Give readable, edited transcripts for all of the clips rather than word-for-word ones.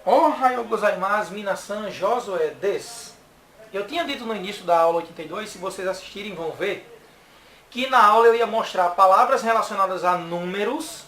Ohayou gozaimasu, minasan, Josué des. Eu tinha dito no início da aula 82, se vocês assistirem vão ver, que na aula eu ia mostrar palavras relacionadas a números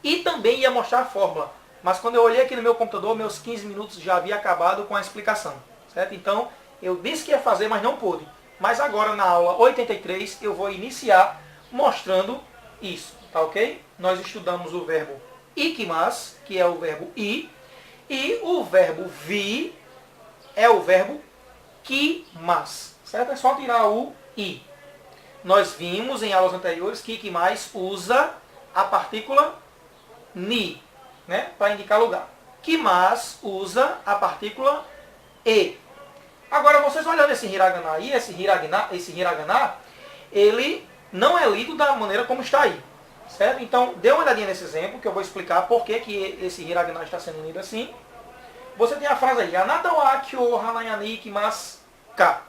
e também ia mostrar a fórmula. Mas quando eu olhei aqui no meu computador, meus 15 minutos já havia acabado com a explicação. Certo? Então, eu disse que ia fazer, mas não pude. Mas agora na aula 83 eu vou iniciar mostrando isso. Tá ok? Nós estudamos o verbo ikimasu, que é o verbo ir, e o verbo vi é o verbo kimasu. Certo? É só tirar o i. Nós vimos em aulas anteriores que ikimasu usa a partícula ni, né, para indicar lugar. Kimasu usa a partícula e. Agora, vocês olhando esse hiragana aí, esse hiragana, ele não é lido da maneira como está aí. Certo? Então, dê uma olhadinha nesse exemplo, que eu vou explicar por que esse hiragana está sendo lido assim. Você tem a frase aí, Anata wa kyou hanayani ikimasu ka.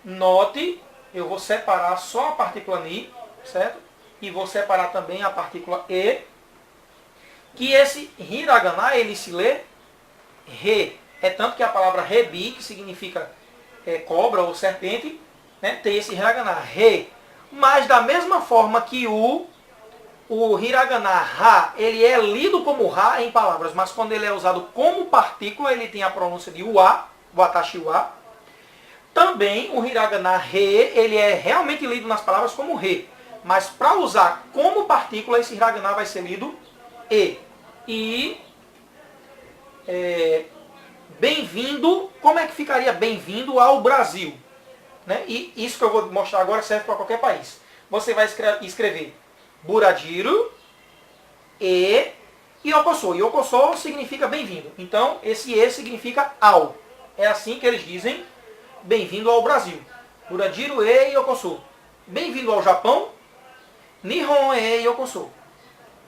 Note, eu vou separar só a partícula ni, certo? E vou separar também a partícula e, que esse hiragana, ele se lê re. É tanto que a palavra rebi, que significa cobra ou serpente, né, tem esse hiragana, re. Mas da mesma forma que o hiragana ra, ele é lido como ra em palavras, mas quando ele é usado como partícula, ele tem a pronúncia de ua, watashi wa. Também o hiragana re, ele é realmente lido nas palavras como re. Mas para usar como partícula, esse hiragana vai ser lido e. E bem-vindo, como é que ficaria bem-vindo ao Brasil? Né? E isso que eu vou mostrar agora serve para qualquer país. Você vai escrever Buradiru e Yokoso. Yokoso significa bem-vindo. Então, esse e significa ao. É assim que eles dizem bem-vindo ao Brasil. Buradiru e Yokoso. Bem-vindo ao Japão. Nihon e Yokoso.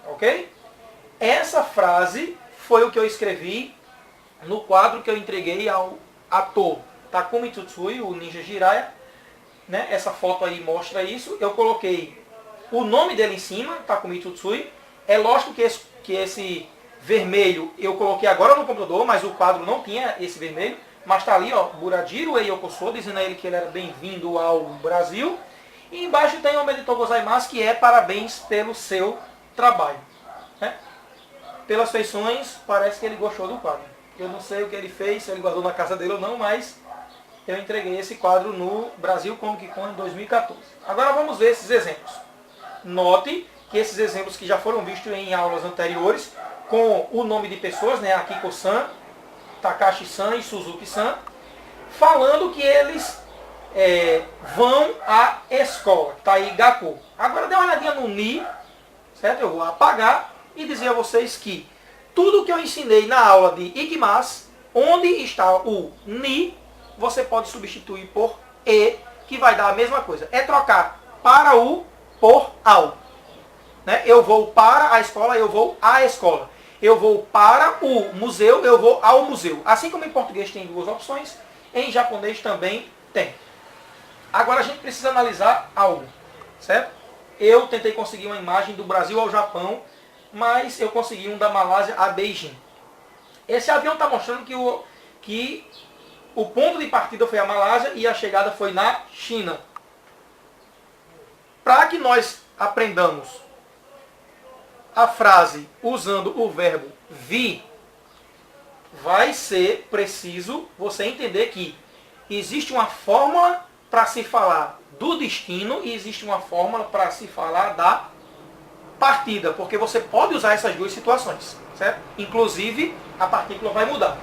Ok? Essa frase foi o que eu escrevi no quadro que eu entreguei ao ator Takumi Tsutsui, o Ninja Jiraiya. Né? Essa foto aí mostra isso. Eu coloquei o nome dele em cima, Takumi Tsutsui. É lógico que esse vermelho eu coloquei agora no computador, mas o quadro não tinha esse vermelho. Mas está ali, ó, Buradiru e Yokoso, dizendo a ele que ele era bem-vindo ao Brasil. E embaixo tem o Omedetou Gozaimasu, que é parabéns pelo seu trabalho. Né? Pelas feições, parece que ele gostou do quadro. Eu não sei o que ele fez, se ele guardou na casa dele ou não, mas eu entreguei esse quadro no Brasil Comic Con em 2014. Agora vamos ver esses exemplos. Note que esses exemplos que já foram vistos em aulas anteriores, com o nome de pessoas, né, Akiko-san, Takashi-san e Suzuki-san, falando que eles vão à escola. Tá aí Gaku. Agora dê uma olhadinha no Ni, certo? Eu vou apagar e dizer a vocês que tudo que eu ensinei na aula de ikimasu, onde está o Ni, você pode substituir por e, que vai dar a mesma coisa. É trocar para o por ao. Né? Eu vou para a escola, eu vou à escola. Eu vou para o museu, eu vou ao museu. Assim como em português tem duas opções, em japonês também tem. Agora a gente precisa analisar algo, certo? Eu tentei conseguir uma imagem do Brasil ao Japão, mas eu consegui um da Malásia a Beijing. Esse avião está mostrando que o ponto de partida foi a Malásia e a chegada foi na China. Para que nós aprendamos a frase usando o verbo vi, vai ser preciso você entender que existe uma fórmula para se falar do destino e existe uma fórmula para se falar da partida, porque você pode usar essas duas situações, certo? Inclusive, a partícula vai mudar.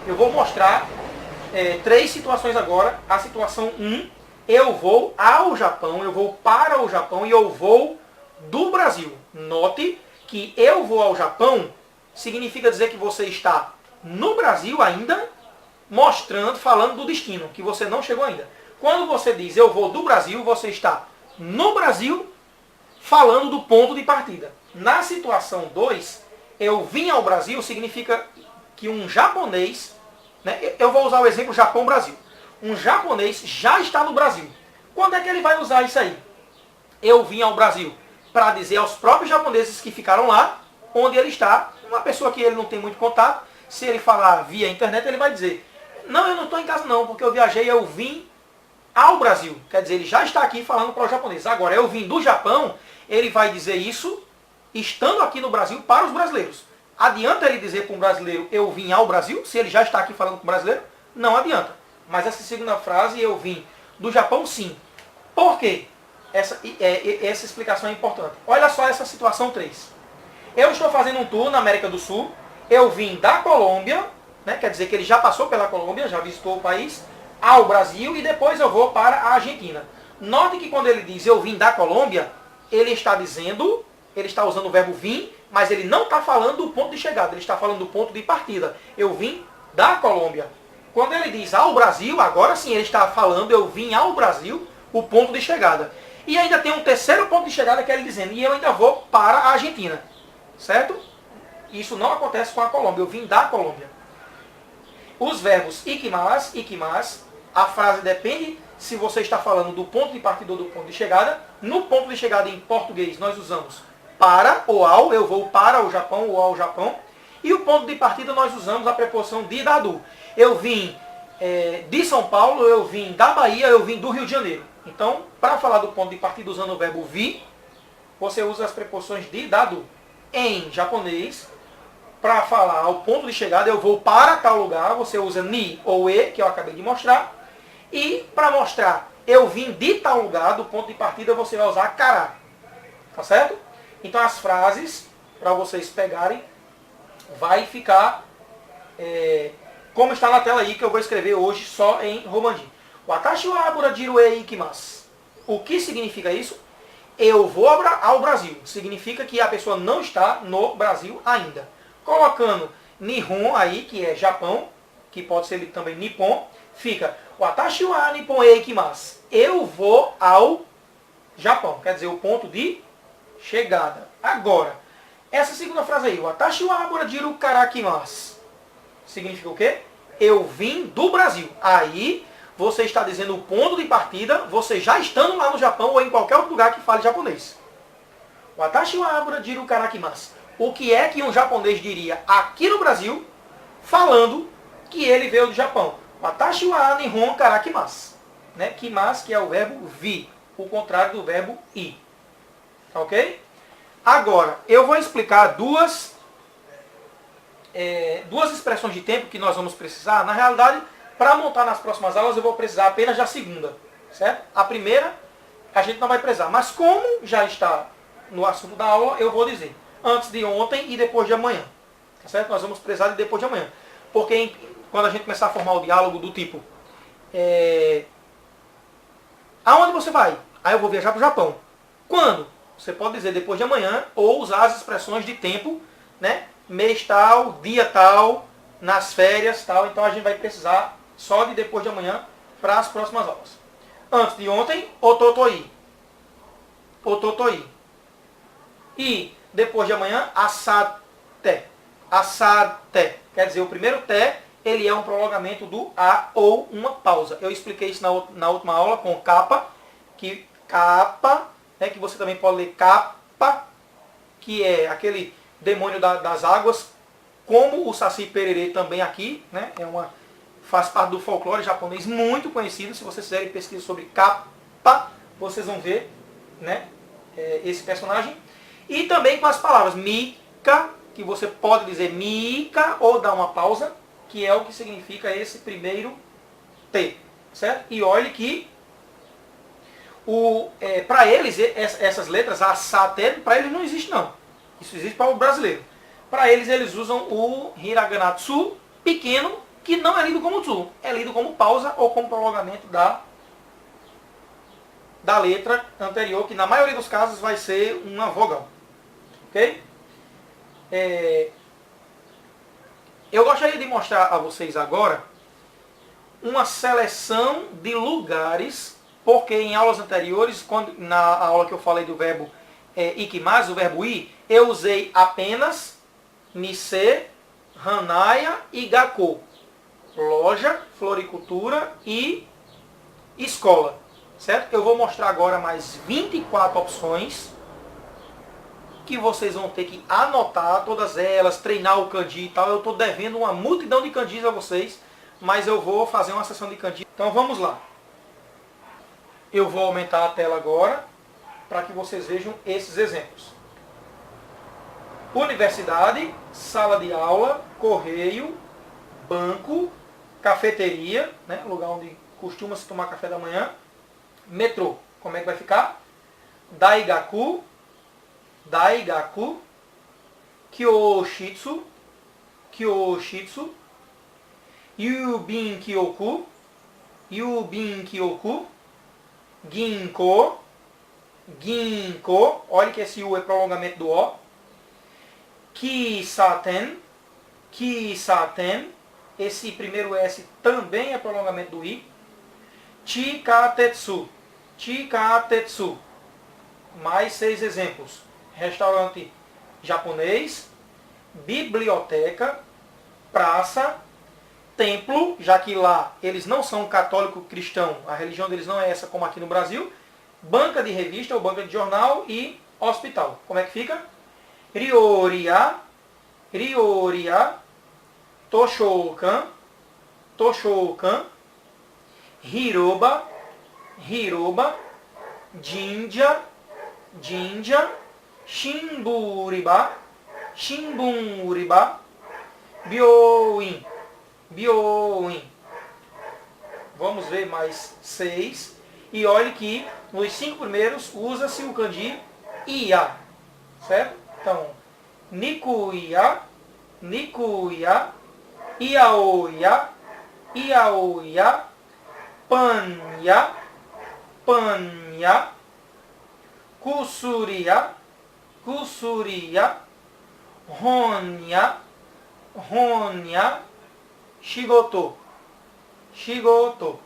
Eu vou mostrar 3 situações agora. A situação 1, eu vou ao Japão, eu vou para o Japão e eu vou do Brasil. Note que eu vou ao Japão significa dizer que você está no Brasil ainda, mostrando, falando do destino, que você não chegou ainda. Quando você diz eu vou do Brasil, você está no Brasil, falando do ponto de partida. Na situação 2, eu vim ao Brasil, significa que um japonês, né, eu vou usar o exemplo Japão-Brasil. Um japonês já está no Brasil. Quando é que ele vai usar isso aí? Eu vim ao Brasil para dizer aos próprios japoneses que ficaram lá, onde ele está, Uma pessoa que ele não tem muito contato, se ele falar via internet, ele vai dizer, não, eu não estou em casa não, porque eu viajei, eu vim ao Brasil. Quer dizer, ele já está aqui falando para o japonês. Agora, eu vim do Japão, ele vai dizer isso estando aqui no Brasil para os brasileiros. Adianta ele dizer para um brasileiro, eu vim ao Brasil, se ele já está aqui falando com o brasileiro? Não adianta. Mas essa segunda frase, eu vim do Japão, sim. Por quê? Essa explicação é importante. Olha só essa situação 3. Eu estou fazendo um tour na América do Sul, eu vim da Colômbia, né, quer dizer que ele já passou pela Colômbia, já visitou o país, ao Brasil e depois eu vou para a Argentina. Note que quando ele diz eu vim da Colômbia, ele está dizendo, ele está usando o verbo vir, mas ele não está falando do ponto de chegada, ele está falando do ponto de partida. Eu vim da Colômbia. Quando ele diz ao Brasil, agora sim ele está falando eu vim ao Brasil, o ponto de chegada. E ainda tem um terceiro ponto de chegada que é ele dizendo, e eu ainda vou para a Argentina. Certo? Isso não acontece com a Colômbia, eu vim da Colômbia. Os verbos ikimasu, a frase depende se você está falando do ponto de partida ou do ponto de chegada. No ponto de chegada em português nós usamos para ou ao, eu vou para o Japão ou ao Japão. E o ponto de partida nós usamos a preposição de dado. Eu vim de São Paulo, eu vim da Bahia, eu vim do Rio de Janeiro. Então, para falar do ponto de partida usando o verbo vir, você usa as preposições de dado. Em japonês, para falar ao ponto de chegada, eu vou para tal lugar, você usa ni ou e, que eu acabei de mostrar. E para mostrar eu vim de tal lugar, do ponto de partida, você vai usar kara. Tá certo? Então as frases, para vocês pegarem, vai ficar como está na tela aí, que eu vou escrever hoje só em romanji. Watashi wa burajiru e ikimasu. O que significa isso? Eu vou ao Brasil. Significa que a pessoa não está no Brasil ainda. Colocando Nihon aí, que é Japão, que pode ser também Nippon, fica Watashi wa Nippon e ikimasu. Eu vou ao Japão. Quer dizer, o ponto de chegada. Agora, essa segunda frase aí, Watashi wa burajiru karakimasu. Significa o quê? Eu vim do Brasil. Aí você está dizendo o ponto de partida, você já estando lá no Japão ou em qualquer outro lugar que fale japonês. Watashi wa burajiru karakimasu. O que é que um japonês diria aqui no Brasil, falando que ele veio do Japão? Watashi wa nihon karakimasu. Né? Kimasu, que é o verbo vir, o contrário do verbo ir. Tá ok? Agora, eu vou explicar duas expressões de tempo que nós vamos precisar. Na realidade, para montar nas próximas aulas, eu vou precisar apenas da segunda. Certo? A primeira, a gente não vai precisar. Mas como já está no assunto da aula, eu vou dizer. Antes de ontem e depois de amanhã. Tá certo? Nós vamos precisar de depois de amanhã. Porque quando a gente começar a formar o diálogo do tipo... aonde você vai? Aí eu vou viajar para o Japão. Quando? Você pode dizer depois de amanhã ou usar as expressões de tempo, né? Mês tal, dia tal, nas férias tal. Então a gente vai precisar só de depois de amanhã para as próximas aulas. Antes de ontem, ototoi. Ototoi. E depois de amanhã, asate. Asate. Quer dizer, o primeiro te, ele é um prolongamento do a ou uma pausa. Eu expliquei isso na última aula com capa, que capa, né, que você também pode ler capa, que é aquele demônio das águas, como o Saci Pererê também aqui, né, faz parte do folclore japonês muito conhecido. Se vocês fizerem pesquisa sobre capa, vocês vão ver, né, esse personagem. E também com as palavras mika, que você pode dizer mika ou dar uma pausa, que é o que significa esse primeiro T. Certo? E olhe que para eles, essas letras, a sate, para eles não existe não. Isso existe para o brasileiro. Para eles usam o hiragana tsu pequeno, que não é lido como tsu. É lido como pausa ou como prolongamento da letra anterior, que na maioria dos casos vai ser uma vogal. Ok? Eu gostaria de mostrar a vocês agora uma seleção de lugares, porque em aulas anteriores, na aula que eu falei do verbo ikimasu, o verbo ir, eu usei apenas nise, hanaya e gakko. Loja, floricultura e escola. Certo? Eu vou mostrar agora mais 24 opções que vocês vão ter que anotar todas elas, treinar o kanji e tal. Eu estou devendo uma multidão de kanjis a vocês, mas eu vou fazer uma sessão de kanji. Então vamos lá. Eu vou aumentar a tela agora, para que vocês vejam esses exemplos. Universidade, sala de aula, correio, banco, cafeteria, né, lugar onde costuma se tomar café da manhã, metrô. Como é que vai ficar? Daigaku, Daigaku, Kyoshitsu, Kyoshitsu, Yubin Kyoku, Yubin Kyoku, Ginko, Ginko, olha que esse U é prolongamento do O, Kisaten, Kisaten, esse primeiro S também é prolongamento do I, Chikatetsu, Chikatetsu. Mais 6 exemplos. Restaurante japonês, biblioteca, praça, templo, já que lá eles não são católico cristão, a religião deles não é essa como aqui no Brasil, banca de revista ou banca de jornal e hospital. Como é que fica? Ryoria, Ryoria, Toshokan, Toshokan, Hiroba, Hiroba, Jinja, Jinja, Shimburiba, Shimburiba, Byoin, Byoin. Vamos ver mais 6. E olhe que nos 5 primeiros usa-se o kanji Ia. Certo? Então, Nikuya, Nikuya, Iaoya, Iaoya, Panya, Panya, Kusuriya, Kusuriya, Honya, Honya, Shigoto, Shigoto,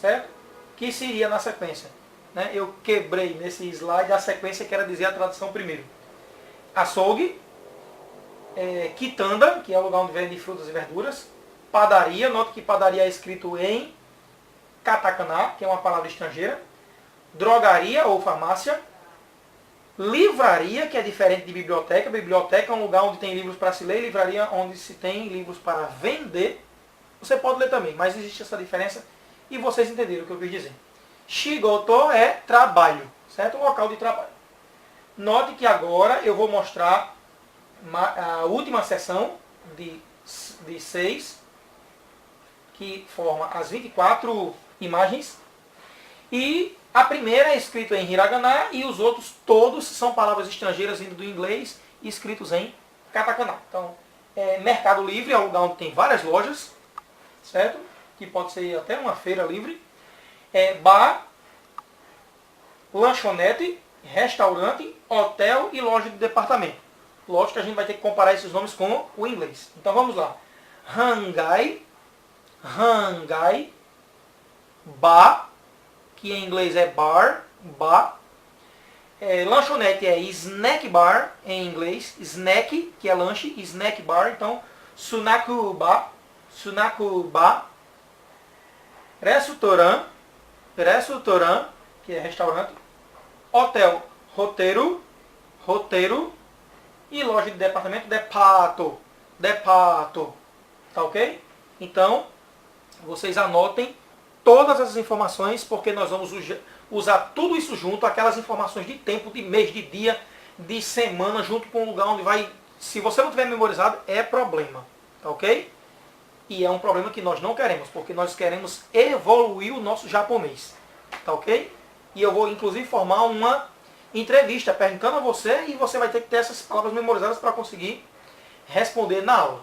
certo? Que seria na sequência, né? Eu quebrei nesse slide a sequência que era dizer a tradução primeiro. Açougue, quitanda, que é o lugar onde vende frutas e verduras, padaria, note que padaria é escrito em katakana, que é uma palavra estrangeira, drogaria ou farmácia, livraria, que é diferente de biblioteca. Biblioteca é um lugar onde tem livros para se ler, livraria onde se tem livros para vender. Você pode ler também, mas existe essa diferença e vocês entenderam o que eu quis dizer. Shigoto é trabalho, certo? Local de trabalho. Note que agora eu vou mostrar a última seção de 6, que forma as 24 imagens. E a primeira é escrita em hiragana e os outros todos são palavras estrangeiras vindo do inglês e escritos em katakana. Então, Mercado Livre é um lugar onde tem várias lojas, certo? Que pode ser até uma feira livre. Bar, lanchonete, restaurante, hotel e loja de departamento. Lógico que a gente vai ter que comparar esses nomes com o inglês. Então vamos lá. Hangai, Hangai, bar, que em inglês é bar, bar. Lanchonete é snack bar em inglês, snack, que é lanche, snack bar, então sunaku bar, sunaku bar. Restaurant, restaurant, que é restaurante. Hotel, roteiro, roteiro. E loja de departamento, depato, depato. Tá ok? Então, vocês anotem todas as informações, porque nós vamos usar tudo isso junto, aquelas informações de tempo, de mês, de dia, de semana, junto com o lugar onde vai... Se você não tiver memorizado, é problema. Tá ok? E é um problema que nós não queremos, porque nós queremos evoluir o nosso japonês. Tá ok? E eu vou, inclusive, formar uma entrevista perguntando a você e você vai ter que ter essas palavras memorizadas para conseguir responder na aula.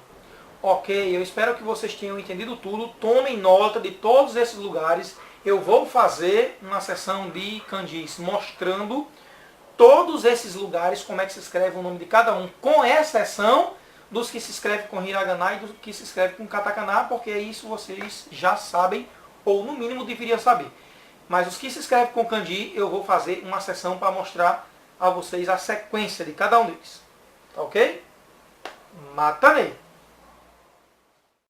Ok, eu espero que vocês tenham entendido tudo. Tomem nota de todos esses lugares. Eu vou fazer uma sessão de kanjis mostrando todos esses lugares, como é que se escreve o nome de cada um, com exceção dos que se escreve com hiragana e dos que se escreve com katakana, porque isso vocês já sabem, ou no mínimo deveriam saber. Mas os que se escrevem com kanji, eu vou fazer uma sessão para mostrar a vocês a sequência de cada um deles. Tá ok? Matane!